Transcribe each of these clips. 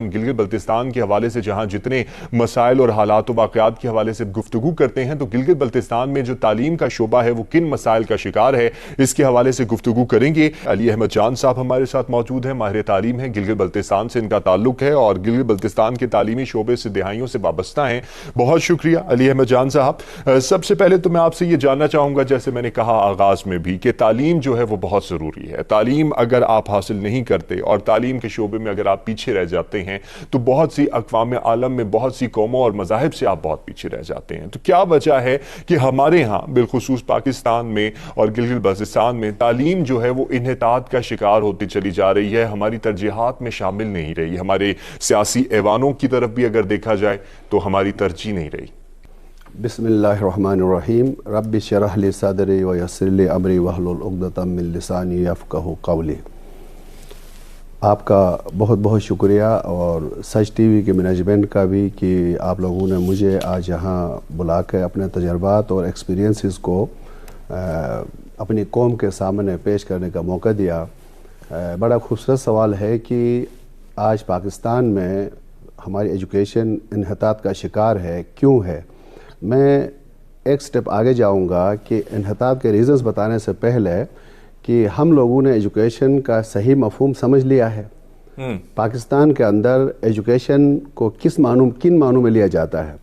گلگت بلتستان کے حوالے سے جہاں جتنے مسائل اور حالات و واقعات کے حوالے سے گفتگو کرتے ہیں، تو گلگت بلتستان میں جو تعلیم کا شعبہ ہے وہ کن مسائل کا شکار ہے، اس کے حوالے سے گفتگو کریں گے۔ علی احمد جان صاحب ہمارے ساتھ موجود ہیں، ماہر تعلیم ہیں، گلگت بلتستان سے ان کا تعلق ہے اور گلگت بلتستان کے تعلیمی شعبے سے دہائیوں سے وابستہ ہیں۔ بہت شکریہ علی احمد جان صاحب۔ سب سے پہلے تو میں آپ سے یہ جاننا چاہوں گا، جیسے میں نے کہا آغاز میں بھی، کہ تعلیم جو ہے وہ بہت ضروری ہے۔ تعلیم اگر آپ حاصل نہیں کرتے اور تعلیم کے شعبے میں اگر آپ پیچھے رہ جاتے ہیں تو بہت سی اقوام عالم میں بہت سی قوموں اور مذاہب سے آپ بہت پیچھے رہ جاتے ہیں۔ تو کیا وجہ ہے کہ ہمارے ہاں بالخصوص پاکستان میں اور گلگت بلتستان میں تعلیم جو ہے وہ انحطاط کا شکار ہوتی چلی جا رہی ہے، ہماری ترجیحات میں شامل نہیں رہی، ہمارے سیاسی ایوانوں کی طرف بھی اگر دیکھا جائے تو ہماری ترجیح نہیں رہی؟ بسم اللہ الرحمن الرحیم۔ رب اشرح لی صدری ویسر لی امری واحلل عقدۃ من لسانی یفقہوا قولی۔ آپ کا بہت بہت شکریہ، اور سچ ٹی وی کے مینجمنٹ کا بھی، کہ آپ لوگوں نے مجھے آج یہاں بلا کے اپنے تجربات اور ایکسپیرینسز کو اپنی قوم کے سامنے پیش کرنے کا موقع دیا۔ بڑا خوبصورت سوال ہے کہ آج پاکستان میں ہماری ایجوکیشن انحطاط کا شکار ہے، کیوں ہے؟ میں ایک سٹیپ آگے جاؤں گا کہ انحطاط کے ریزنز بتانے سے پہلے کہ ہم لوگوں نے ایجوکیشن کا صحیح مفہوم سمجھ لیا ہے۔ پاکستان کے اندر ایجوکیشن کو کن معنوں میں لیا جاتا ہے؟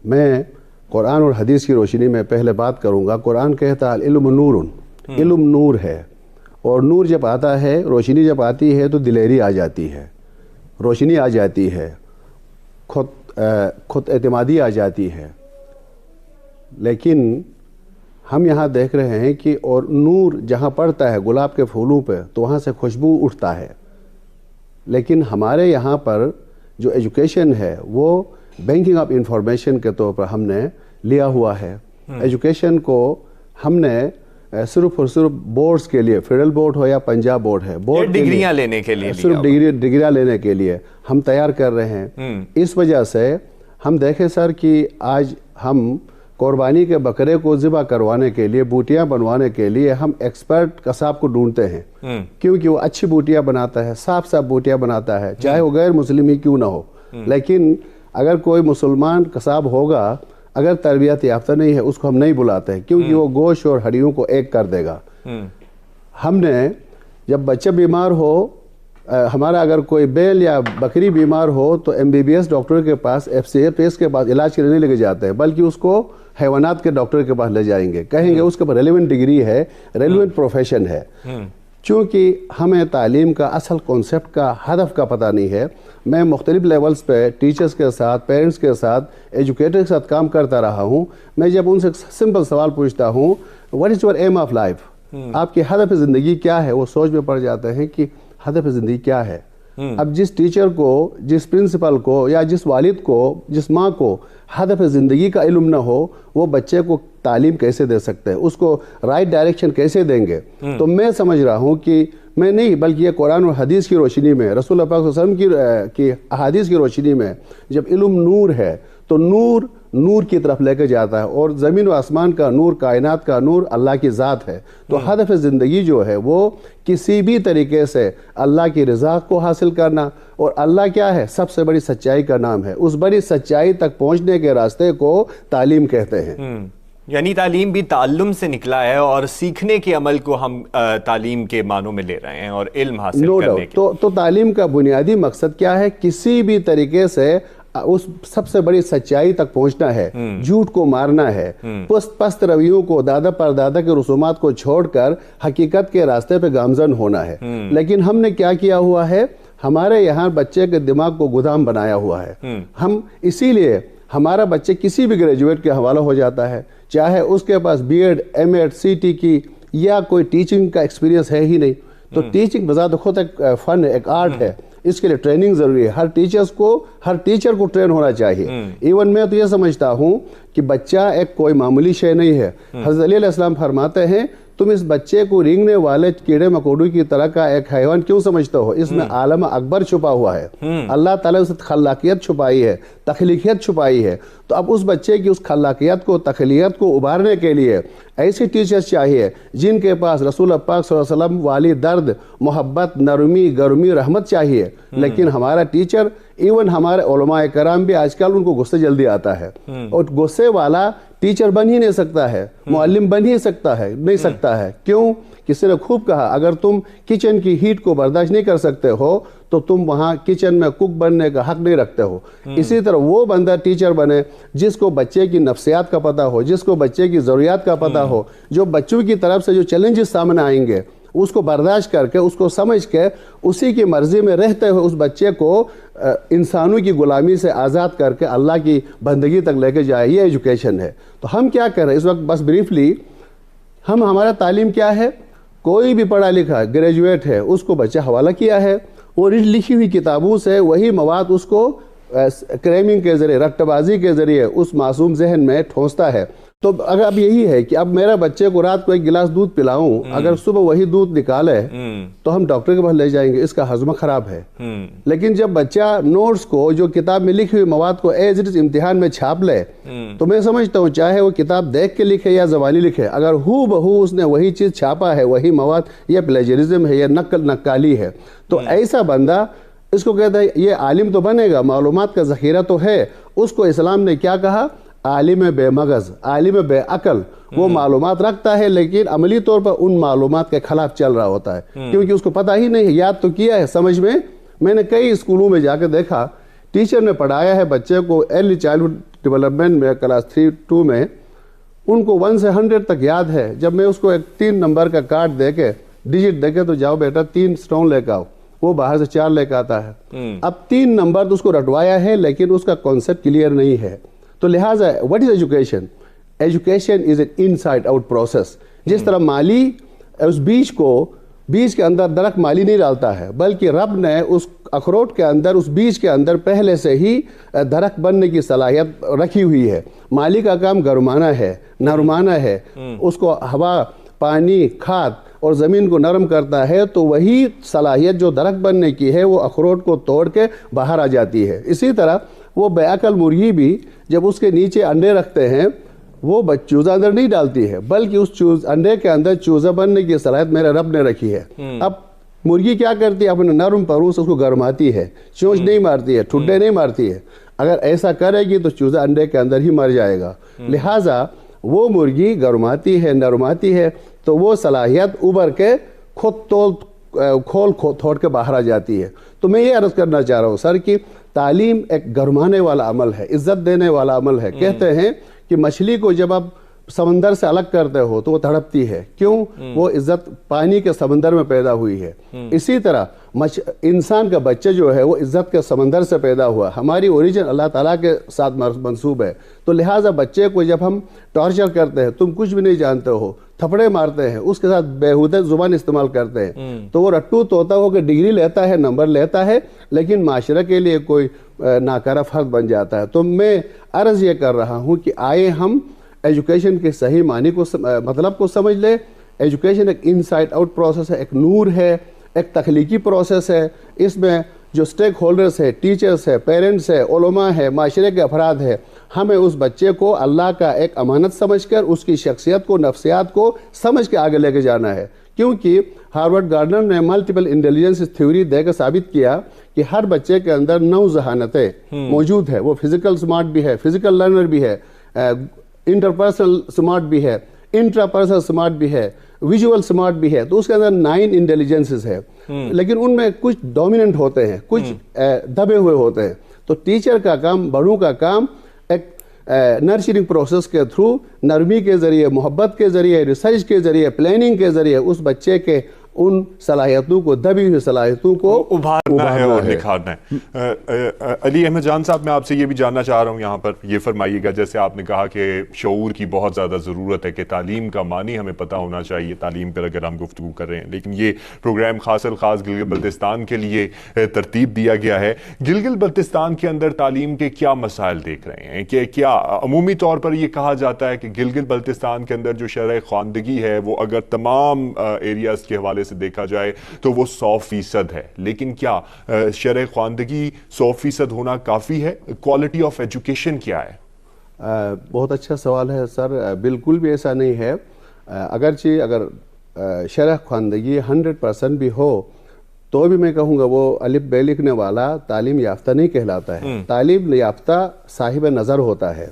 میں قرآن اور حدیث کی روشنی میں پہلے بات کروں گا۔ قرآن کہتا ہے العلم نور، علم نور ہے، اور نور جب آتا ہے، روشنی جب آتی ہے تو دلیری آ جاتی ہے، روشنی آ جاتی ہے، خود اعتمادی آ جاتی ہے۔ لیکن ہم یہاں دیکھ رہے ہیں کہ اور نور جہاں پڑتا ہے گلاب کے پھولوں پہ تو وہاں سے خوشبو اٹھتا ہے، لیکن ہمارے یہاں پر جو ایجوکیشن ہے وہ بینکنگ آف انفارمیشن کے طور پر ہم نے لیا ہوا ہے۔ ایجوکیشن کو ہم نے صرف اور صرف بورڈز کے لیے، فیڈرل بورڈ ہو یا پنجاب بورڈ ہے، بورڈ ڈگریاں لینے کے لیے، صرف ڈگریاں لینے کے لیے ہم تیار کر رہے ہیں۔ اس وجہ سے ہم دیکھیں سر کہ آج ہم قربانی کے بکرے کو ذبح کروانے کے لیے، بوٹیاں بنوانے کے لیے ہم ایکسپرٹ قصاب کو ڈھونڈتے ہیں، کیونکہ وہ اچھی بوٹیاں بناتا ہے، صاف بوٹیاں بناتا ہے، چاہے وہ غیر مسلم ہی کیوں نہ ہو۔ لیکن اگر کوئی مسلمان قصاب ہوگا، اگر تربیت یافتہ نہیں ہے، اس کو ہم نہیں بلاتے ہیں، کیونکہ وہ گوشت اور ہڈیوں کو ایک کر دے گا۔ ہم نے جب بچہ بیمار ہو، ہمارا اگر کوئی بیل یا بکری بیمار ہو تو MBBS ڈاکٹر کے پاس، FCS کے پاس علاج کے لیے نہیں لے کے جاتے ہیں، بلکہ اس کو حیوانات کے ڈاکٹر کے پاس لے جائیں گے، کہیں گے اس کے پاس ریلیونٹ ڈگری ہے، ریلیونٹ پروفیشن ہے۔ چونکہ ہمیں تعلیم کا اصل کانسیپٹ کا، ہدف کا پتہ نہیں ہے۔ میں مختلف لیولز پہ ٹیچرز کے ساتھ، پیرنٹس کے ساتھ، ایجوکیٹر کے ساتھ کام کرتا رہا ہوں۔ میں جب ان سے سمپل سوال پوچھتا ہوں، what is your aim of life, آپ کی ہدف زندگی کیا ہے، وہ سوچ میں پڑ جاتے ہیں کہ ہدف زندگی کیا ہے۔ اب جس ٹیچر کو، جس پرنسپل کو، یا جس والد کو، جس ماں کو ہدف زندگی کا علم نہ ہو، وہ بچے کو تعلیم کیسے دے سکتے ہیں، اس کو رائٹ ڈائریکشن کیسے دیں گے؟ تو میں سمجھ رہا ہوں کہ میں نہیں، بلکہ یہ قرآن اور حدیث کی روشنی میں، رسول اللہ پاک صلی اللہ علیہ وسلم کی احادیث کی روشنی میں، جب علم نور ہے تو نور کی طرف لے کے جاتا ہے، اور زمین و آسمان کا نور، کائنات کا نور اللہ کی ذات ہے۔ تو ہدف زندگی جو ہے وہ کسی بھی طریقے سے اللہ کی رضا کو حاصل کرنا، اور اللہ کیا ہے؟ سب سے بڑی سچائی کا نام ہے۔ اس بڑی سچائی تک پہنچنے کے راستے کو تعلیم کہتے ہیں۔ یعنی تعلیم بھی تعلم سے نکلا ہے، اور سیکھنے کے عمل کو ہم تعلیم کے معنوں میں لے رہے ہیں، اور علم حاصل کرنے کے۔ تو تعلیم کا بنیادی مقصد کیا ہے؟ کسی بھی طریقے سے اس سب سے بڑی سچائی تک پہنچنا ہے، جھوٹ کو مارنا ہے، پست رویوں کو، دادا پر دادا کے رسومات کو چھوڑ کر حقیقت کے راستے پہ گامزن ہونا ہے۔ لیکن ہم نے کیا کیا ہوا ہے؟ ہمارے یہاں بچے کے دماغ کو گودام بنایا ہوا ہے۔ ہم اسی لیے ہمارا بچے کسی بھی گریجویٹ کے حوالہ ہو جاتا ہے، چاہے اس کے پاس BEd M.Ed CT کی یا کوئی ٹیچنگ کا ایکسپیرینس ہے ہی نہیں۔ تو ٹیچنگ بذات خود ایک فن ہے، ایک آرٹ ہے، اس کے لیے ٹریننگ ضروری ہے۔ ہر ٹیچر کو ٹرین ہونا چاہیے۔ ایون میں تو یہ سمجھتا ہوں کہ بچہ ایک کوئی معمولی شے نہیں ہے۔ حضرت علی علیہ السلام فرماتے ہیں، تم اس بچے کو رینگنے والے کیڑے مکوڑوں کی طرح کا ایک حیوان کیوں سمجھتے ہو؟ اس میں عالم اکبر چھپا ہوا ہے، اللہ تعالیٰ نے خلاقیت چھپائی ہے، تخلیقیت چھپائی ہے۔ تو اب اس بچے کی اس خلاقیت کو، تخلیقیت کو ابھارنے کے لیے ایسے ٹیچرز چاہیے جن کے پاس رسول پاک صلی اللہ علیہ وسلم والی درد، محبت، نرمی، گرمی، رحمت چاہیے۔ لیکن ہمارا ٹیچر ایون ہمارے علماء کرام بھی آج کل ان کو غصہ جلدی آتا ہے، اور غصے والا ٹیچر بن ہی نہیں سکتا ہے، معلم بن ہی نہیں سکتا ہے. کیوں؟ کسی نے خوب کہا اگر تم کچن کی ہیٹ کو برداشت نہیں کر سکتے ہو تو تم وہاں کچن میں کک بننے کا حق نہیں رکھتے ہو. اسی طرح وہ بندہ ٹیچر بنے جس کو بچے کی نفسیات کا پتہ ہو، جس کو بچے کی ضروریات کا پتہ ہو، جو بچوں کی طرف سے جو چیلنجز سامنے آئیں گے اس کو برداشت کر کے، اس کو سمجھ کے، اسی کی مرضی میں رہتے ہوئے اس بچے کو انسانوں کی غلامی سے آزاد کر کے اللہ کی بندگی تک لے کے جائے. یہ ایجوکیشن ہے. تو ہم کیا کر رہے ہیں اس وقت؟ بس بریفلی ہمارا تعلیم کیا ہے؟ کوئی بھی پڑھا لکھا گریجویٹ ہے اس کو بچہ حوالہ کیا ہے، اور لکھی ہوئی کتابوں سے وہی مواد اس کو کریمنگ کے ذریعے، رٹّ بازی کے ذریعے اس معصوم ذہن میں ٹھونستا ہے. تو اگر اب یہی ہے کہ اب میرا بچے کو رات کو ایک گلاس دودھ پلاؤں، اگر صبح وہی دودھ نکالے تو ہم ڈاکٹر کے پاس لے جائیں گے، اس کا ہضمہ خراب ہے. لیکن جب بچہ نوٹس کو، جو کتاب میں لکھی ہوئی مواد کو ایز اٹ از امتحان میں چھاپ لے تو میں سمجھتا ہوں چاہے وہ کتاب دیکھ کے لکھے یا زبانی لکھے، اگر ہو بہو اس نے وہی چیز چھاپا ہے، وہی مواد، یہ پلیجرزم ہے، یہ نقالی ہے. تو ایسا بندہ، اس کو کہتا ہے یہ عالم تو بنے گا، معلومات کا ذخیرہ تو ہے. اس کو اسلام نے کیا کہا؟ عالم بے مغز، عالم بے عقل. وہ معلومات رکھتا ہے لیکن عملی طور پر ان معلومات کے خلاف چل رہا ہوتا ہے، کیونکہ اس کو پتہ ہی نہیں، یاد تو کیا ہے سمجھ میں نے کئی اسکولوں میں جا کے دیکھا، ٹیچر نے پڑھایا ہے بچے کو ارلی چائلڈہڈ ڈیولپمنٹ میں کلاس 3-2 میں، ان کو 1 سے 100 تک یاد ہے. جب میں اس کو ایک 3 نمبر کا کارڈ دے کے، ڈیجٹ دے کے، تو جاؤ بیٹا 3 سٹون لے کے آؤ، وہ باہر سے 4 لے کے آتا ہے. اب 3 نمبر تو اس کو رٹوایا ہے لیکن اس کا کانسیپٹ کلیئر نہیں ہے. تو لہٰذا what is education? Education is an in side out process. جس طرح مالی اس بیج کے اندر درخت مالی نہیں ڈالتا ہے، بلکہ رب نے اس اخروٹ کے اندر، اس بیج کے اندر پہلے سے ہی درخت بننے کی صلاحیت رکھی ہوئی ہے. مالی کا کام گرمانا ہے، نرمانا ہے، اس کو ہوا، پانی، کھاد اور زمین کو نرم کرتا ہے، تو وہی صلاحیت جو درخت بننے کی ہے وہ اخروٹ کو توڑ کے باہر آ جاتی ہے. اسی طرح وہ بے عقل مرغی بھی جب اس کے نیچے انڈے رکھتے ہیں، وہ چوزہ اندر نہیں ڈالتی ہے، بلکہ اس انڈے کے اندر چوزہ بننے کی صلاحیت میرے رب نے رکھی ہے. اب مرغی کیا کرتی ہے؟ اپنے نرم پروں سے اس کو گرماتی ہے، چونچ نہیں مارتی ہے، ٹھڈے نہیں مارتی ہے. اگر ایسا کرے گی تو چوزہ انڈے کے اندر ہی مر جائے گا. لہٰذا وہ مرغی گرماتی ہے، نرماتی ہے، تو وہ صلاحیت ابھر کے خود کھول تھوڑ کے باہر آ جاتی ہے. تو میں یہ عرض کرنا چاہ رہا ہوں سر کہ تعلیم ایک گرمانے والا عمل ہے، عزت دینے والا عمل ہے. کہتے ہیں کہ مچھلی کو جب آپ سمندر سے الگ کرتے ہو تو وہ تڑپتی ہے. کیوں؟ وہ عزت پانی کے سمندر میں پیدا ہوئی ہے. اسی طرح انسان کا بچہ جو ہے وہ عزت کے سمندر سے پیدا ہوا. ہماری اوریجن اللہ تعالیٰ کے ساتھ منسوب ہے. تو لہٰذا بچے کو جب ہم ٹارچر کرتے ہیں، تم کچھ بھی نہیں جانتے ہو، تھپڑے مارتے ہیں، اس کے ساتھ بیہودہ زبان استعمال کرتے ہیں، تو وہ رٹّو طوطا ہو کے ڈگری لیتا ہے، نمبر لیتا ہے، لیکن معاشرے کے لیے کوئی ناکارہ فرد بن جاتا ہے. تو میں عرض یہ کر رہا ہوں کہ آئے ہم ایجوکیشن کے صحیح معنی کو، مطلب کو سمجھ لیں. ایجوکیشن ایک ان سائڈ آؤٹ پروسیس ہے، ایک نور ہے، ایک تخلیقی پروسیس ہے. اس میں جو سٹیک ہولڈرز ہے، ٹیچرز ہے، پیرنٹس ہے، علماء ہے، معاشرے کے افراد ہے، ہمیں اس بچے کو اللہ کا ایک امانت سمجھ کر اس کی شخصیت کو، نفسیات کو سمجھ کے آگے لے کے جانا ہے. کیونکہ ہارورڈ گارڈنر نے ملٹیپل انٹیلیجنس تھیوری دے کر ثابت کیا کہ ہر بچے کے اندر 9 ذہانتیں موجود ہے. وہ فزیکل سمارٹ بھی ہے، فزیکل لرنر بھی ہے، انٹرپرسنل سمارٹ بھی ہے، انٹراپرسنل سمارٹ بھی ہے، ویژول سمارٹ بھی ہے. تو اس کے اندر 9 انٹیلیجنسز ہے، لیکن ان میں کچھ ڈومیننٹ ہوتے ہیں، کچھ دبے ہوئے ہوتے ہیں. تو ٹیچر کا کام، بڑوں کا کام ایک نرچرنگ پروسیس کے تھرو، نرمی کے ذریعے، محبت کے ذریعے، ریسرچ کے ذریعے، پلاننگ کے ذریعے اس بچے کے ان صلاحیتوں کو، دبی ہوئی صلاحیتوں کو ابھارنا ہے اور نکھارنا ہے. علی احمد جان صاحب، میں آپ سے یہ بھی جاننا چاہ رہا ہوں، یہاں پر یہ فرمائیے گا، جیسے آپ نے کہا کہ شعور کی بہت زیادہ ضرورت ہے، کہ تعلیم کا معنی ہمیں پتہ ہونا چاہیے تعلیم پر اگر ہم گفتگو کر رہے ہیں. لیکن یہ پروگرام خاص الخاص گلگت بلتستان کے لیے ترتیب دیا گیا ہے. گلگت بلتستان کے اندر تعلیم کے کیا مسائل دیکھ رہے ہیں؟ کہ کیا عمومی طور پر یہ کہا جاتا ہے کہ گلگت بلتستان کے اندر جو شرح خواندگی ہے وہ اگر تمام ایریاز کے حوالے سے دیکھا جائے تو وہ 100% ہے، لیکن کیا شرح خواندگی 100% ہونا کافی ہے؟ کوالٹی آف ایجوکیشن کیا ہے؟ بہت اچھا سوال ہے سر. بالکل بھی ایسا نہیں ہے. اگرچہ اگر شرح خواندگی 100% بھی ہو تو بھی میں کہوں گا وہ الف بے لکھنے والا تعلیم یافتہ نہیں کہلاتا ہے. تعلیم یافتہ صاحب نظر ہوتا ہے.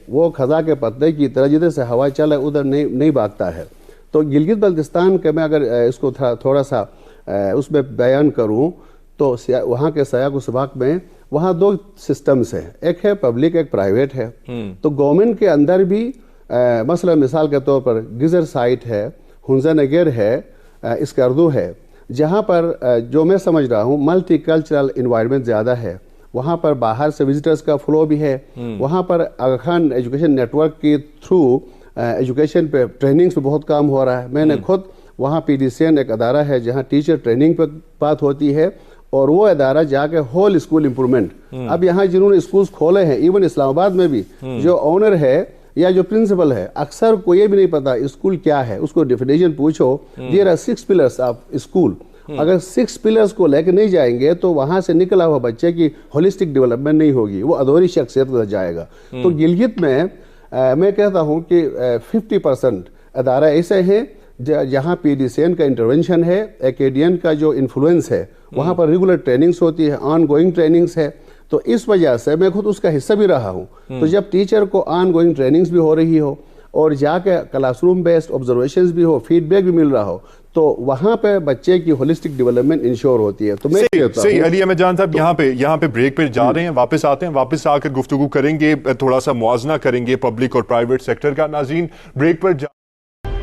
وہ خزاں کے پتے کی طرح جدھر سے ہوا چلے ادھر نہیں بھاگتا ہے. تو گلگت بلتستان کے میں اگر اس کو تھوڑا سا اس میں بیان کروں تو وہاں کے سیاق و سباق میں وہاں 2 سسٹمز ہیں, ایک ہے پبلک ایک پرائیویٹ ہے. تو گورنمنٹ کے اندر بھی مثلا مثال کے طور پر گزر سائٹ ہے, ہنزا نگر ہے, اسکردو ہے, جہاں پر جو میں سمجھ رہا ہوں ملٹی کلچرل انوائرمنٹ زیادہ ہے. وہاں پر باہر سے وزٹرز کا فلو بھی ہے. وہاں پر آغا خان ایجوکیشن نیٹ ورک کے تھرو ایجوکیشن پہ ٹریننگز پہ بہت کام ہو رہا ہے. میں نے خود وہاں PDCN ایک ادارہ ہے جہاں ٹیچر ٹریننگ پہ بات ہوتی ہے, اور وہ ادارہ جا کے ہول اسکول امپرومنٹ. اب یہاں جنہوں نے اسکولز کھولے ہیں ایون اسلام آباد میں بھی جو اونر ہے یا جو پرنسپل ہے اکثر کو یہ بھی نہیں پتا اسکول کیا ہے. اس کو ڈیفینیشن پوچھو, there are 6 pillars of school. اگر 6 پلرز کو لے کے نہیں جائیں گے تو وہاں سے نکلا ہوا بچے کی ہولسٹک ڈیولپمنٹ نہیں ہوگی, وہ ادھوری شخصیت کو جائے گا. تو گلگت میں کہتا ہوں کہ 50% ادارہ ایسے ہیں جہاں PDCN کا انٹرونشن ہے, ایکیڈین کا جو انفلوئنس ہے, وہاں پر ریگولر ٹریننگز ہوتی ہے, آن گوئنگ ٹریننگز ہے. تو اس وجہ سے میں خود اس کا حصہ بھی رہا ہوں. تو جب ٹیچر کو آن گوئنگ ٹریننگز بھی ہو رہی ہو اور جا کے کلاس روم بیسڈ آبزرویشنز بھی ہو, فیڈ بیک بھی مل رہا ہو, تو وہاں پہ بچے کی ہولسٹک ڈیولپمنٹ انشور ہوتی ہے. تو میں صحیح علی احمد جان صاحب یہاں پہ بریک پہ جا رہے ہیں, واپس آتے ہیں, واپس آ کر گفتگو کریں گے, تھوڑا سا موازنہ کریں گے پبلک اور پرائیویٹ سیکٹر کا. ناظرین بریک پر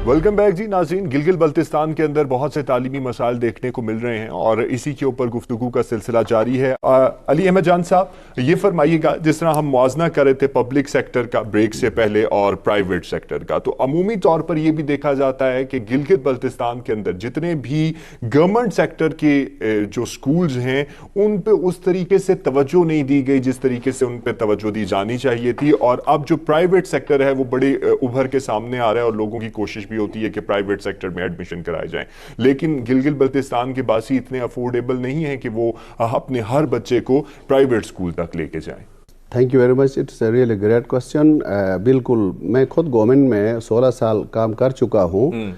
ویلکم بیک جی. ناظرین گلگت بلتستان کے اندر بہت سے تعلیمی مسائل دیکھنے کو مل رہے ہیں اور اسی کے اوپر گفتگو کا سلسلہ جاری ہے. علی احمد جان صاحب یہ فرمائیے گا, جس طرح ہم موازنہ کر رہے تھے پبلک سیکٹر کا بریک سے پہلے اور پرائیویٹ سیکٹر کا, تو عمومی طور پر یہ بھی دیکھا جاتا ہے کہ گلگت بلتستان کے اندر جتنے بھی گورنمنٹ سیکٹر کے جو سکولز ہیں ان پہ اس طریقے سے توجہ نہیں دی گئی جس طریقے سے ان پہ توجہ دی جانی چاہیے تھی. اور اب جو پرائیویٹ سیکٹر ہے وہ بڑے ابھر کے سامنے آ رہا ہے اور لوگوں کی کوشش بھی ہوتی ہے کہ پرائیویٹ سیکٹر میں ایڈمیشن کرائے جائیں, لیکن گلگت بلتستان کے باسی اتنے افورڈیبل نہیں ہیں کہ وہ اپنے ہر بچے کو پرائیویٹ سکول تک لے کے جائیں. Thank you very much, it's a really great question. بالکل, میں خود گورنمنٹ میں 16 سال کام کر چکا ہوں.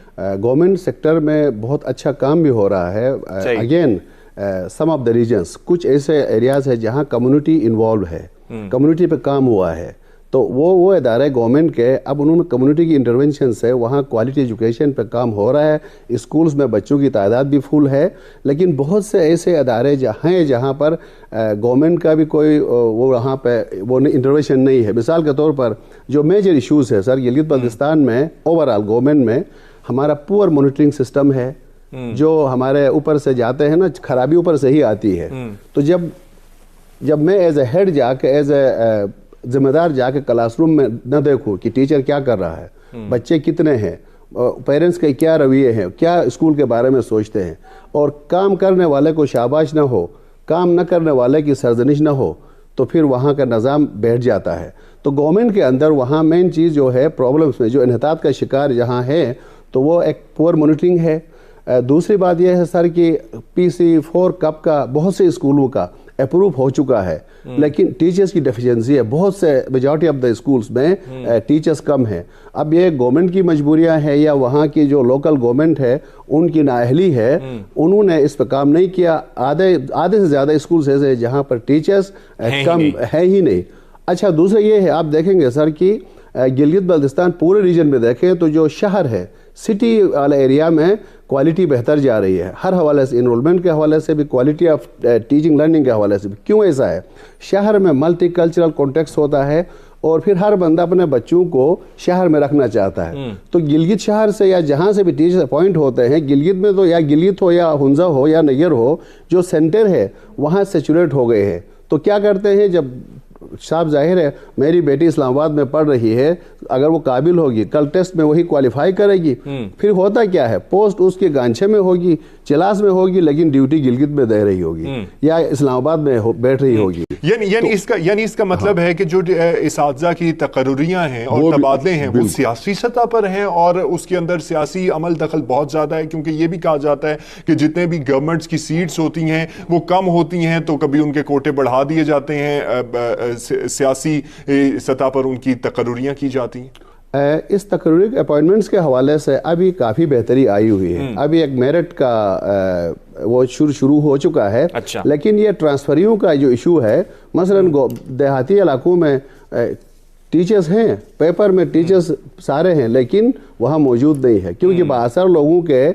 گورنمنٹ سیکٹر میں بہت اچھا کام بھی ہو رہا ہے. Again some of the regions, کچھ ایسے ایریاز ہے جہاں کمیونٹی انوالو ہے, کمیونٹی پہ کام ہوا ہے, تو وہ ادارے گورنمنٹ کے اب انہوں نے کمیونٹی کی انٹرونشن سے وہاں کوالٹی ایجوکیشن پہ کام ہو رہا ہے. اسکولز میں بچوں کی تعداد بھی فل ہے, لیکن بہت سے ایسے ادارے جہاں پر گورنمنٹ کا بھی کوئی وہ وہاں پہ وہ انٹرونشن نہیں ہے. مثال کے طور پر جو میجر ایشوز ہے سر گلگت بلتستان میں, اوورآل گورنمنٹ میں ہمارا پور مانیٹرنگ سسٹم ہے. جو ہمارے اوپر سے جاتے ہیں نا, خرابی اوپر سے ہی آتی ہے. تو جب میں ایز اے ہیڈ جا کے ایز اے ذمہ دار جا کے کلاس روم میں نہ دیکھوں کہ ٹیچر کیا کر رہا ہے, بچے کتنے ہیں, پیرنٹس کے کیا رویے ہیں, کیا اسکول کے بارے میں سوچتے ہیں, اور کام کرنے والے کو شاباش نہ ہو, کام نہ کرنے والے کی سرزنش نہ ہو, تو پھر وہاں کا نظام بیٹھ جاتا ہے. تو گورنمنٹ کے اندر وہاں مین چیز جو ہے پرابلمس میں جو انحطاط کا شکار جہاں ہے تو وہ ایک پور مانیٹرنگ ہے. دوسری بات یہ ہے سر کہ PC4 کپ کا بہت سے اسکولوں کا اپروو ہو چکا ہے, لیکن ٹیچرز کی ڈیفیشنسی ہے. بہت سے میجورٹی آف دا اسکولز میں ٹیچرز کم ہیں. اب یہ گورنمنٹ کی مجبوریاں ہیں یا وہاں کی جو لوکل گورنمنٹ ہے ان کی نااہلی ہے, انہوں نے اس پہ کام نہیں کیا. آدھے سے زیادہ اسکولز ایسے جہاں پر ٹیچرز کم ہے ہی نہیں. اچھا, دوسرا یہ ہے, آپ دیکھیں گے سر کہ گلگت بلتستان پورے ریجن میں دیکھیں تو جو شہر ہے سٹی والے ایریا میں کوالٹی بہتر جا رہی ہے, ہر حوالے سے, انرولمنٹ کے حوالے سے بھی, کوالٹی آف ٹیچنگ لرننگ کے حوالے سے بھی. کیوں ایسا ہے؟ شہر میں ملٹی کلچرل کانٹیکس ہوتا ہے اور پھر ہر بندہ اپنے بچوں کو شہر میں رکھنا چاہتا ہے. تو گلگت شہر سے یا جہاں سے بھی ٹیچر اپوائنٹ ہوتے ہیں, گلگت میں تو یا گلگت ہو یا ہنزا ہو یا نگر ہو, جو سینٹر ہے وہاں سیچوریٹ ہو گئے ہیں. تو کیا کرتے ہیں, جب صاحب ظاہر ہے میری بیٹی اسلام آباد میں پڑھ رہی ہے, اگر وہ قابل ہوگی کل ٹیسٹ میں وہی کوالیفائی کرے گی, پھر ہوتا کیا ہے پوسٹ اس کے گانچھے میں ہوگی, چلاس میں ہوگی, لیکن ڈیوٹی گلگت میں دے رہی ہوگی یا اسلام آباد میں بیٹھ رہی ہوگی. یعنی اس کا مطلب ہے کہ جو اساتذہ کی تقرریاں ہیں اور تبادلے ہیں وہ سیاسی سطح پر ہیں اور اس کے اندر سیاسی عمل دخل بہت زیادہ ہے, کیونکہ یہ بھی کہا جاتا ہے کہ جتنے بھی گورنمنٹس کی سیٹس ہوتی ہیں وہ کم ہوتی ہیں تو کبھی ان کے کوٹے بڑھا دیے جاتے ہیں, سیاسی سطح پر ان کی تقرریاں کی جاتی ہیں. اس تقرری اپوائنٹمنٹس کے حوالے سے ابھی کافی بہتری آئی ہوئی ہے. ابھی ایک میرٹ کا وہ شروع ہو چکا ہے. لیکن یہ ٹرانسفریوں کا جو ایشو ہے، مثلا دیہاتی علاقوں میں ٹیچرز ہیں، پیپر میں ٹیچرز سارے ہیں، لیکن وہاں موجود نہیں ہے کیونکہ باثر لوگوں کے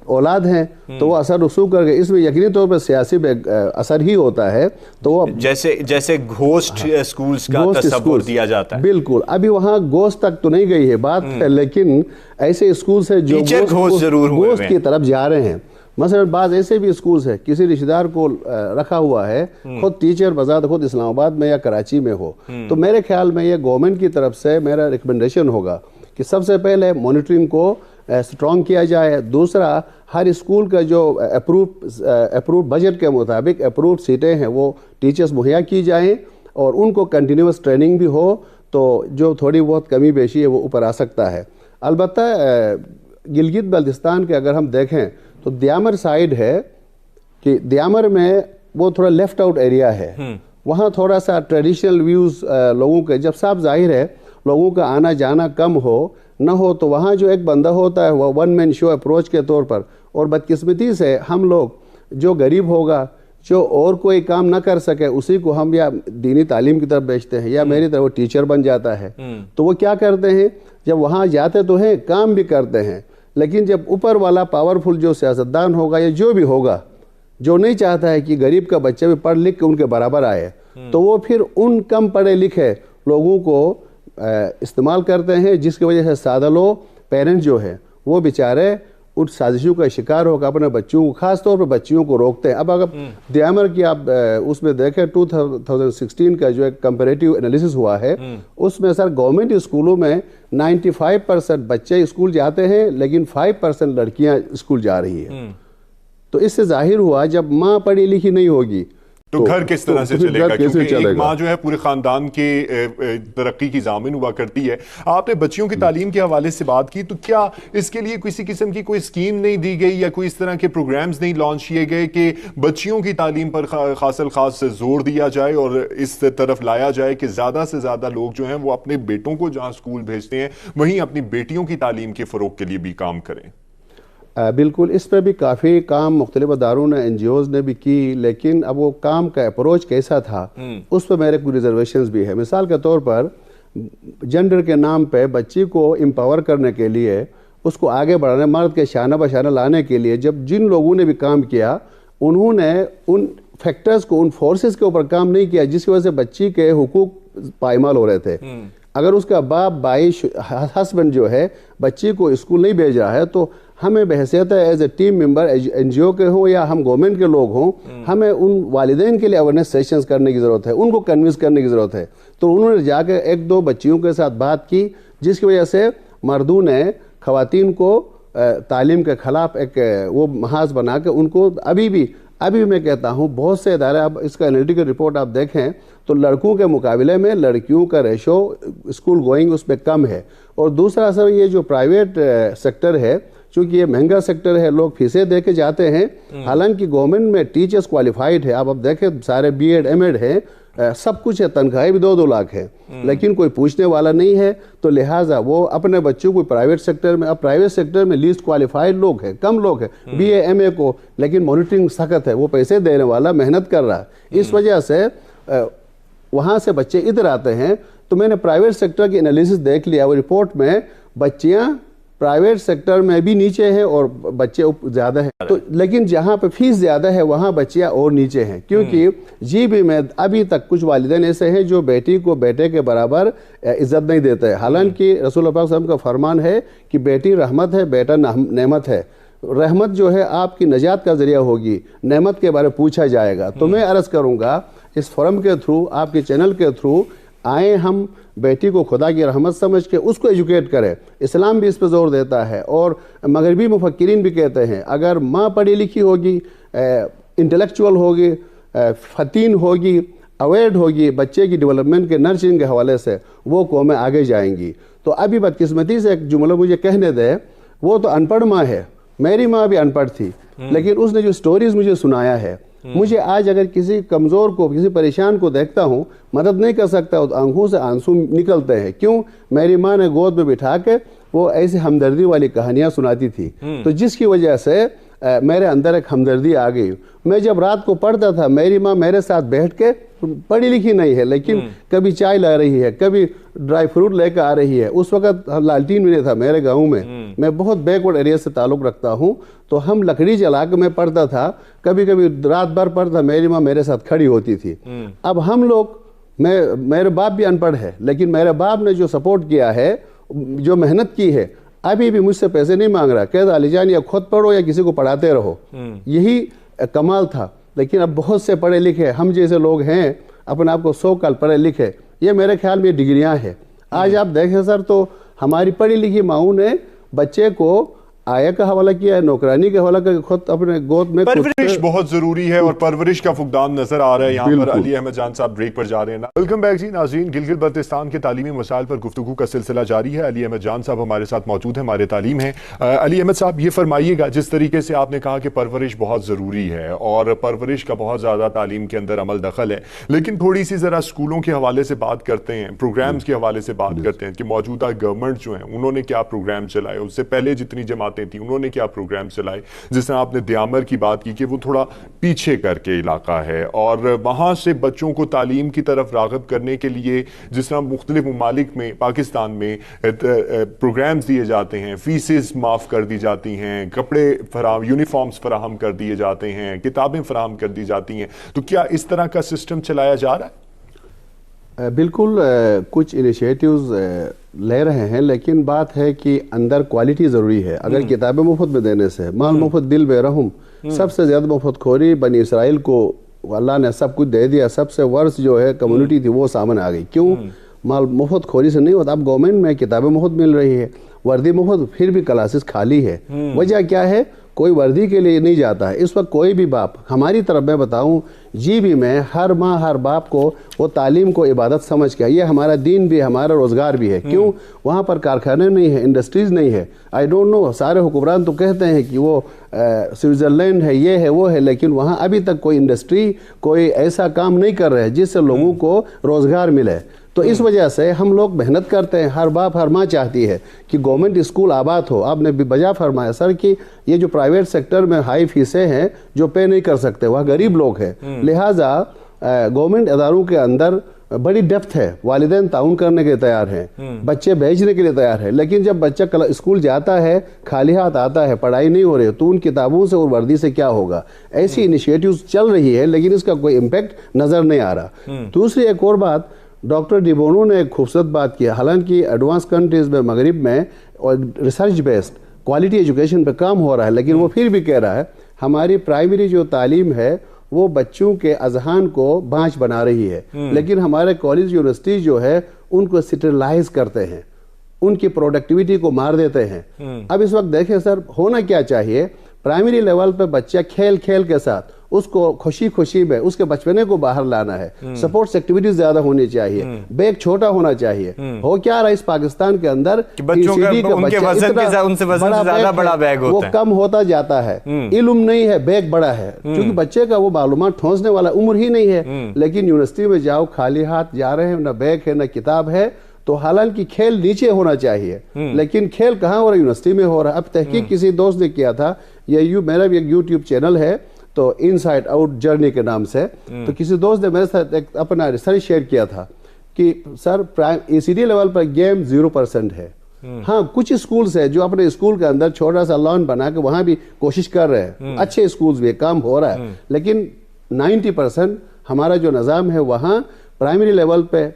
اولاد ہیں تو وہ اثر رسوخ کر کے اس میں یقینی طور پر سیاسی اثر ہی ہوتا ہے. تو وہ جیسے گھوسٹ سکولز کا تصور دیا جاتا ہے. بالکل، ابھی وہاں گھوسٹ تک تو نہیں گئی ہے بات، لیکن ایسے اسکولز ہیں جو گھوسٹ کی طرف جا رہے ہیں. مثلا بعض ایسے بھی اسکولز ہیں کسی رشتہ دار کو رکھا ہوا ہے، خود ٹیچر بذات خود اسلام آباد میں یا کراچی میں ہو، تو میرے خیال میں یہ گورنمنٹ کی طرف سے میرا ریکمنڈیشن ہوگا کہ سب سے پہلے مانیٹرنگ کو اسٹرانگ کیا جائے. دوسرا، ہر اسکول کا جو اپروو بجٹ کے مطابق اپرووڈ سیٹیں ہیں وہ ٹیچرز مہیا کی جائیں اور ان کو کنٹینیوس ٹریننگ بھی ہو، تو جو تھوڑی بہت کمی بیشی ہے وہ اوپر آ سکتا ہے. البتہ گلگت بلتستان کے اگر ہم دیکھیں تو دیامر سائیڈ ہے کہ دیامر میں وہ تھوڑا لیفٹ آؤٹ ایریا ہے، وہاں تھوڑا سا ٹریڈیشنل ویوز لوگوں کے جب صاحب ظاہر ہے لوگوں کا آنا جانا کم ہو نہ ہو تو وہاں جو ایک بندہ ہوتا ہے وہ ون مین شو اپروچ کے طور پر، اور بدقسمتی سے ہم لوگ جو غریب ہوگا جو اور کوئی کام نہ کر سکے اسی کو ہم یا دینی تعلیم کی طرف بیچتے ہیں یا میری طرف وہ ٹیچر بن جاتا ہے. تو وہ کیا کرتے ہیں جب وہاں جاتے تو ہیں کام بھی کرتے ہیں، لیکن جب اوپر والا پاورفل جو سیاستدان ہوگا یا جو بھی ہوگا جو نہیں چاہتا ہے کہ غریب کا بچہ بھی پڑھ لکھ کے ان کے برابر آئے، تو وہ پھر ان کم پڑھے لکھے لوگوں کو استعمال کرتے ہیں، جس کی وجہ سے سادہ لوگ پیرنٹ جو ہے وہ بیچارے ان سازشوں کا شکار ہو کر اپنے بچوں کو خاص طور پر بچیوں کو روکتے ہیں. اب اگر دیامر کی آپ اس میں دیکھیں 2016 کا جو ایک کمپیریٹیو انالیسس ہوا ہے اس میں سر گورنمنٹ اسکولوں میں 95% بچے اسکول جاتے ہیں لیکن 5% لڑکیاں اسکول جا رہی ہیں. تو اس سے ظاہر ہوا جب ماں پڑھی لکھی نہیں ہوگی تو گھر کس طرح سے چلے گا، کیونکہ ایک ماں جو ہے پورے خاندان کے ترقی کی ضامن ہوا کرتی ہے. آپ نے بچیوں کی تعلیم کے حوالے سے بات کی، تو کیا اس کے لیے کسی قسم کی کوئی اسکیم نہیں دی گئی یا کوئی اس طرح کے پروگرامز نہیں لانچ کیے گئے کہ بچیوں کی تعلیم پر خاص زور دیا جائے اور اس طرف لایا جائے کہ زیادہ سے زیادہ لوگ جو ہیں وہ اپنے بیٹوں کو جہاں اسکول بھیجتے ہیں وہیں اپنی بیٹیوں کی تعلیم کے فروغ کے لیے بھی کام کریں؟ بالکل، اس پہ بھی کافی کام مختلف اداروں نے این جی اوز نے بھی کی، لیکن اب وہ کام کا اپروچ کیسا تھا اس پہ میرے کوئی ریزرویشنز بھی ہے. مثال کے طور پر جنڈر کے نام پہ بچی کو امپاور کرنے کے لیے، اس کو آگے بڑھانے، مرد کے شانہ بشانہ لانے کے لیے جب جن لوگوں نے بھی کام کیا انہوں نے ان فیکٹرز کو، ان فورسز کے اوپر کام نہیں کیا جس کی وجہ سے بچی کے حقوق پائمال ہو رہے تھے. اگر اس کا باپ بھائی ہسبینڈ جو ہے بچی کو اسکول نہیں بھیج رہا ہے تو ہمیں بحیثیت as a team member N G O کے ہوں یا ہم گورنمنٹ کے لوگ ہوں، ہمیں ان والدین کے لیے اویئرنیس سیشنز کرنے کی ضرورت ہے، ان کو کنوینس کرنے کی ضرورت ہے. تو انہوں نے جا کے ایک دو بچیوں کے ساتھ بات کی جس کی وجہ سے مردوں نے خواتین کو تعلیم کے خلاف ایک وہ محاذ بنا کے ان کو ابھی میں کہتا ہوں بہت سے ادارے، اب اس کا انالیٹیکل رپورٹ آپ دیکھیں تو لڑکوں کے مقابلے میں لڑکیوں کا ریشو اسکول گوئنگ اس پہ کم ہے. اور دوسرا اثر یہ جو پرائیویٹ سیکٹر ہے، چونکہ یہ مہنگا سیکٹر ہے، لوگ فیسیں دے کے جاتے ہیں، حالانکہ گورنمنٹ میں ٹیچرز کوالیفائڈ ہے، اب دیکھیں سارے بی ایڈ ایم ایڈ ہیں، سب کچھ ہے، تنخواہیں بھی 2-2 لاکھ ہے، لیکن کوئی پوچھنے والا نہیں ہے. تو لہٰذا وہ اپنے بچوں کو پرائیویٹ سیکٹر میں، اب پرائیویٹ سیکٹر میں لیسٹ کوالیفائڈ لوگ ہیں، کم لوگ ہیں، بی اے ایم اے کو، لیکن مانیٹرنگ سخت ہے، وہ پیسے دینے والا محنت کر رہا ہے. اس وجہ سے وہاں سے بچے ادھر آتے ہیں. تو میں نے پرائیویٹ سیکٹر کی انالیسس دیکھ لیا، وہ رپورٹ میں بچیاں پرائیویٹ سیکٹر میں بھی نیچے ہیں اور بچے زیادہ ہیں، تو لیکن جہاں پہ فیس زیادہ ہے وہاں بچیاں اور نیچے ہیں. کیونکہ جی بھی میں ابھی تک کچھ والدین ایسے ہیں جو بیٹی کو بیٹے کے برابر عزت نہیں دیتے، حالانکہ رسول اللہ صلی اللہ علیہ وسلم کا فرمان ہے کہ بیٹی رحمت ہے، بیٹا نعمت ہے. رحمت جو ہے آپ کی نجات کا ذریعہ ہوگی، نعمت کے بارے میں پوچھا جائے گا. تو میں عرض کروں گا اس فورم کے تھرو، آپ کے چینل کے تھرو آئیں، ہم بیٹی کو خدا کی رحمت سمجھ کے اس کو ایجوکیٹ کریں. اسلام بھی اس پہ زور دیتا ہے اور مغربی مفکرین بھی کہتے ہیں اگر ماں پڑھی لکھی ہوگی، انٹلیکچوئل ہوگی، فتین ہوگی، اویئرڈ ہوگی بچے کی ڈیولپمنٹ کے نرچرنگ کے حوالے سے، وہ قومیں آگے جائیں گی. تو ابھی بدقسمتی سے ایک جملہ مجھے کہنے دے، وہ تو ان پڑھ ماں ہے، میری ماں بھی ان پڑھ تھی، لیکن اس نے جو سٹوریز مجھے سنایا ہے مجھے آج اگر کسی کمزور کو کسی پریشان کو دیکھتا ہوں مدد نہیں کر سکتا تو آنکھوں سے آنسو نکلتے ہیں. کیوں؟ میری ماں نے گود میں بٹھا کے وہ ایسی ہمدردی والی کہانیاں سناتی تھی, تو جس کی وجہ سے میرے اندر ایک ہمدردی آ گئی. میں جب رات کو پڑھتا تھا میری ماں میرے ساتھ بیٹھ کے, پڑھی لکھی نہیں ہے لیکن کبھی چائے لا رہی ہے, کبھی ڈرائی فروٹ لے کے آ رہی ہے. اس وقت لالٹین بھی نہیں تھا میرے گاؤں میں بہت بیک ورڈ ایریا سے تعلق رکھتا ہوں, تو ہم لکڑی جلا کے میں پڑھتا تھا, کبھی کبھی رات بھر پڑھتا, میری ماں میرے ساتھ کھڑی ہوتی تھی. اب ہم لوگ, میرے باپ بھی ان پڑھ ہے لیکن میرے باپ نے جو سپورٹ کیا ہے, جو محنت کی ہے, ابھی بھی مجھ سے پیسے نہیں مانگ رہا, کہتا علی جان یا خود پڑھو یا کسی کو پڑھاتے رہو. یہی کمال تھا. لیکن اب بہت سے پڑھے لکھے ہم جیسے لوگ ہیں, اپنے آپ کو 100 سال پڑھے لکھے, یہ میرے خیال میں ڈگریاں ہیں. آج آپ دیکھیں سر, تو ہماری پڑھی لکھی ماؤں نے بچے کو آیا کا حوالہ کیا ہے, نوکرانی کا حوالہ کر خود اپنے گود میں. پرورش بہت ضروری ہے اور پرورش کا فقدان نظر آ رہا ہے. یہاں پر علی احمد جان صاحب بریک پر جا رہے ہیں. ویلکم بیک جی ناظرین, گلگت بلتستان کے تعلیمی مسائل پر گفتگو کا سلسلہ جاری ہے. علی احمد جان صاحب ہمارے ساتھ موجود ہیں, ہمارے تعلیم ہیں. علی احمد صاحب یہ فرمائیے گا, جس طریقے سے آپ نے کہا کہ پرورش بہت ضروری ہے اور پرورش کا بہت زیادہ تعلیم کے اندر عمل دخل ہے, لیکن تھوڑی سی ذرا اسکولوں کے حوالے سے بات کرتے ہیں, پروگرامز کے حوالے سے بات کرتے ہیں کہ موجودہ گورنمنٹ جو ہیں انہوں نے کیا پروگرام چلائے, اس سے پہلے جتنی جماعتیں تھیں انہوں نے کیا پروگرام چلائے. جس طرح آپ نے دیامر کی بات کی کہ وہ تھوڑا پیچھے کر کے علاقہ ہے, اور وہاں سے بچوں کو تعلیم کی طرف راغب کرنے کے لیے جس طرح مختلف ممالک میں, پاکستان میں پروگرامز دیے جاتے ہیں, فیسز معاف کر دی جاتی ہیں, کپڑے یونیفارمز فراہم کر دیے جاتے ہیں, کتابیں فراہم کر دی جاتی ہیں, تو کیا اس طرح کا سسٹم چلایا جا رہا ہے؟ بالکل کچھ انیشیٹیوز لے رہے ہیں, لیکن بات ہے کہ اندر کوالٹی ضروری ہے. اگر کتابیں مفت میں دینے سے, مال مفت دل بے رحم, سب سے زیادہ مفت خوری بنی اسرائیل کو اللہ نے سب کچھ دے دیا, سب سے ورس جو ہے کمیونٹی تھی وہ سامنے آ گئی. کیوں؟ مال مفت خوری سے نہیں ہوتا. اب گورنمنٹ میں کتابیں مفت مل رہی ہے, وردی مفت, پھر بھی کلاسز خالی ہے. وجہ کیا ہے؟ کوئی وردی کے لیے نہیں جاتا ہے. اس وقت کوئی بھی باپ, ہماری طرف میں بتاؤں جی بھی میں ہر ماہ ہر باپ کو وہ تعلیم کو عبادت سمجھ کے, یہ ہمارا دین بھی ہے, ہمارا روزگار بھی ہے. کیوں؟ وہاں پر کارخانے نہیں ہے, انڈسٹریز نہیں ہے. آئی ڈونٹ نو, سارے حکمران تو کہتے ہیں کہ وہ سوئٹزرلینڈ ہے, یہ ہے وہ ہے, لیکن وہاں ابھی تک کوئی انڈسٹری, کوئی ایسا کام نہیں کر رہے جس سے لوگوں کو روزگار ملے. تو اس وجہ سے ہم لوگ محنت کرتے ہیں, ہر باپ ہر ماں چاہتی ہے کہ گورنمنٹ اسکول آباد ہو. آپ نے بھی بجا فرمایا سر کہ یہ جو پرائیویٹ سیکٹر میں ہائی فیسیں ہیں جو پے نہیں کر سکتے, وہ غریب لوگ ہیں, لہٰذا گورنمنٹ اداروں کے اندر بڑی ڈیپتھ ہے, والدین تعاون کرنے کے تیار ہیں, بچے بھیجنے کے لیے تیار ہے. لیکن جب بچہ اسکول جاتا ہے خالی ہاتھ آتا ہے, پڑھائی نہیں ہو رہی, تو ان کتابوں سے اور وردی سے کیا ہوگا؟ ایسی انیشیٹیوز چل رہی ہے لیکن اس کا کوئی امپیکٹ نظر نہیں آ رہا. دوسری ایک اور بات, ڈاکٹر ڈیبونو نے ایک خوبصورت بات کی, حالانکہ ایڈوانس کنٹریز میں مغرب میں اور ریسرچ بیسڈ کوالٹی ایجوکیشن پہ کام ہو رہا ہے, لیکن وہ پھر بھی کہہ رہا ہے ہماری پرائمری جو تعلیم ہے وہ بچوں کے اذہان کو بانجھ بنا رہی ہے, لیکن ہمارے کالج یونیورسٹی جو ہے ان کو سٹرلائز کرتے ہیں, ان کی پروڈکٹیوٹی کو مار دیتے ہیں. اب اس وقت دیکھیں سر, ہونا کیا چاہیے, پرائمری لیول پہ بچہ کھیل کھیل کے ساتھ اس کو خوشی خوشی میں اس کے بچپنے کو باہر لانا ہے. سپورٹس ایکٹیویٹیز زیادہ ہونی چاہیے, بیگ چھوٹا ہونا چاہیے. ہو کیا رہا اس پاکستان کے اندر, بچوں کا ان کے وزن سے زیادہ بڑا بیگ ہوتا ہے, وہ کم ہوتا جاتا ہے. علم نہیں ہے, بیگ بڑا ہے, کیونکہ بچے کا وہ معلومات ٹھونسنے والا عمر ہی نہیں ہے. لیکن یونیورسٹی میں جاؤ خالی ہاتھ جا رہے ہیں, نہ بیگ ہے نہ کتاب ہے. تو حالانکہ کھیل نیچے ہونا چاہیے, لیکن کھیل کہاں ہو رہا ہے؟ یونیورسٹی میں ہو رہا ہے. اب تحقیق کسی دوست نے کیا تھا, یہ میرا بھی ایک یوٹیوب چینل ہے تو انسائٹ آؤٹ جرنی کے نام سے, تو کسی دوست نے میرے ساتھ ایک اپنا ریسرچ شیئر کیا تھا کہ سر ECD لیول پر گیم 0% ہے. ہاں کچھ اسکولز ہے جو اپنے اسکول کے اندر چھوٹا سا لان بنا کے وہاں بھی کوشش کر رہے ہیں, اچھے اسکولز بھی کام ہو رہا ہے, لیکن 90% ہمارا جو نظام ہے وہاں پرائمری لیول پہ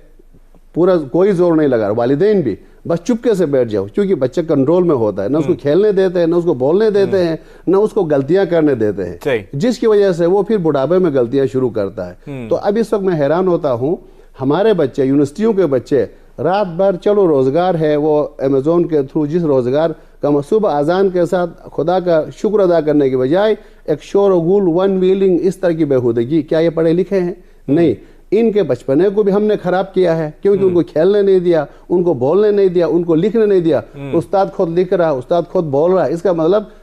پورا کوئی زور نہیں لگا. والدین بھی بس چپکے سے بیٹھ جاؤ, کیونکہ بچہ کنٹرول میں ہوتا ہے, نہ اس کو کھیلنے دیتے ہیں, نہ اس کو بولنے دیتے ہیں, نہ اس کو غلطیاں کرنے دیتے ہیں, جس کی وجہ سے وہ پھر بڑھاپے میں غلطیاں شروع کرتا ہے. تو اب اس وقت میں حیران ہوتا ہوں, ہمارے بچے, یونیورسٹیوں کے بچے رات بھر, چلو روزگار ہے وہ امیزون کے تھرو, جس روزگار کا صبح اذان کے ساتھ خدا کا شکر ادا کرنے کی بجائے ایک شور و غول, ون ویلنگ, اس طرح کی بےہودگی. کیا یہ پڑھے لکھے ہیں؟ نہیں. ان کے بچپنے کو بھی ہم نے خراب کیا ہے, کیونکہ ان کو کھیلنے نہیں دیا, ان کو بولنے نہیں دیا, ان کو لکھنے نہیں دیا. استاد خود لکھ رہا, استاد خود بول رہا ہے, اس کا مطلب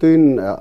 3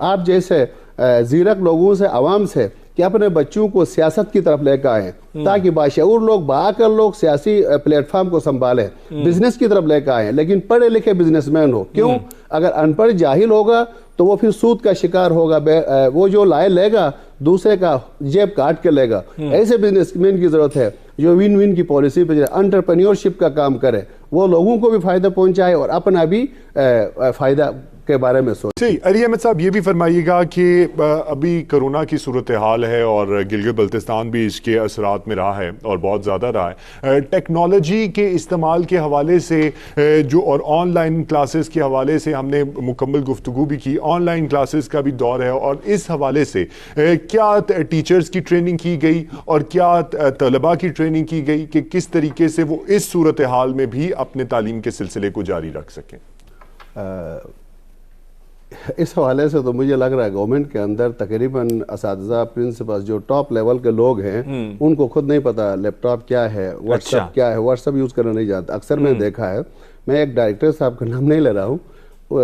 آپ جیسے زیرک لوگوں سے، عوام سے کہ اپنے بچوں کو سیاست کی طرف لے کے آئیں تاکہ باشعور لوگ، با کر لوگ سیاسی پلیٹ فارم کو سنبھالیں، بزنس کی طرف لے کے آئیں، لیکن پڑھے لکھے بزنس مین ہو. کیوں؟ اگر ان پڑھ جاہل ہوگا تو وہ پھر سود کا شکار ہوگا، وہ جو لے گا دوسرے کا جیب کاٹ کے لے گا. ایسے بزنس مین کی ضرورت ہے جو ون ون کی پالیسی پہ انٹرپرینیورشپ کا کام کرے، وہ لوگوں کو بھی فائدہ پہنچائے اور اپنا بھی فائدہ کے بارے میں سوچے. صحیح. علی احمد صاحب یہ بھی فرمائیے گا کہ ابھی کرونا کی صورتحال ہے اور گلگت بلتستان بھی اس کے اثرات میں رہا ہے اور بہت زیادہ رہا ہے. ٹیکنالوجی کے استعمال کے حوالے سے جو اور آن لائن کلاسز کے حوالے سے ہم نے مکمل گفتگو بھی کی، آن لائن کلاسز کا بھی دور ہے، اور اس حوالے سے کیا ٹیچرز کی ٹریننگ کی گئی اور کیا طلباء کی ٹریننگ کی گئی کہ کس طریقے سے وہ اس صورتحال میں بھی اپنے تعلیم کے سلسلے کو جاری رکھ سکیں؟ اس حوالے سے تو مجھے لگ رہا ہے گورنمنٹ کے اندر تقریباً اساتذہ، پرنسپل جو ٹاپ لیول کے لوگ ہیں ان کو خود نہیں پتا لیپ ٹاپ کیا ہے، واٹس ایپ کیا ہے، واٹس ایپ یوز کرنا نہیں جانتا. اکثر میں دیکھا ہے، میں ایک ڈائریکٹر صاحب کا نام نہیں لے رہا ہوں،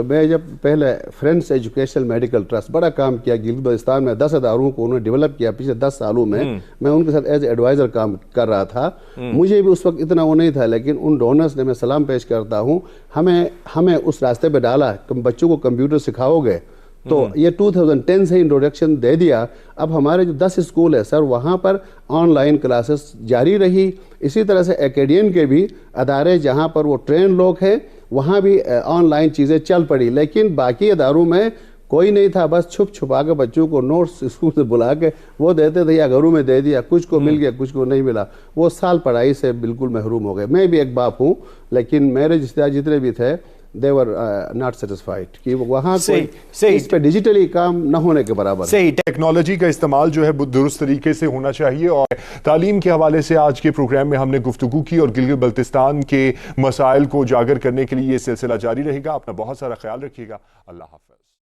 میں جب پہلے فرینڈس ایجوکیشنل میڈیکل ٹرسٹ بڑا کام کیا گلگت بلتستان میں، 10 اداروں کو انہوں نے ڈیولپ کیا پچھلے 10 سالوں میں ان کے ساتھ ایز ایڈوائزر کام کر رہا تھا. مجھے بھی اس وقت اتنا وہ نہیں تھا، لیکن ان ڈونرز نے، میں سلام پیش کرتا ہوں، ہمیں اس راستے پہ ڈالا. تم بچوں کو کمپیوٹر سکھاؤ گے تو یہ 2010 سے انٹروڈکشن دے دیا. اب ہمارے جو 10 اسکول ہے سر، وہاں پر آن لائن کلاسز جاری رہی. اسی طرح سے ایکیڈین کے بھی ادارے جہاں پر وہ ٹرین لوگ ہیں وہاں بھی آن لائن چیزیں چل پڑی، لیکن باقی اداروں میں کوئی نہیں تھا. بس چھپ چھپا کے بچوں کو نوٹس اسکول سے بلا کے وہ دیتے تھے یا گھروں میں دے دیا، کچھ کو مل گیا کچھ کو نہیں ملا. وہ سال پڑھائی سے بالکل محروم ہو گئے. میں بھی ایک باپ ہوں، لیکن میرے رشتہ جتنے بھی تھے they were not satisfied کہ وہاں کوئی اس پہ ڈیجیٹلی کام نہ ہونے کے برابر. صحیح. ٹیکنالوجی کا استعمال جو ہے درست طریقے سے ہونا چاہیے. اور تعلیم کے حوالے سے آج کے پروگرام میں ہم نے گفتگو کی اور گلگت بلتستان کے مسائل کو اجاگر کرنے کے لیے یہ سلسلہ جاری رہے گا. اپنا بہت سارا خیال رکھیے گا. اللہ حافظ.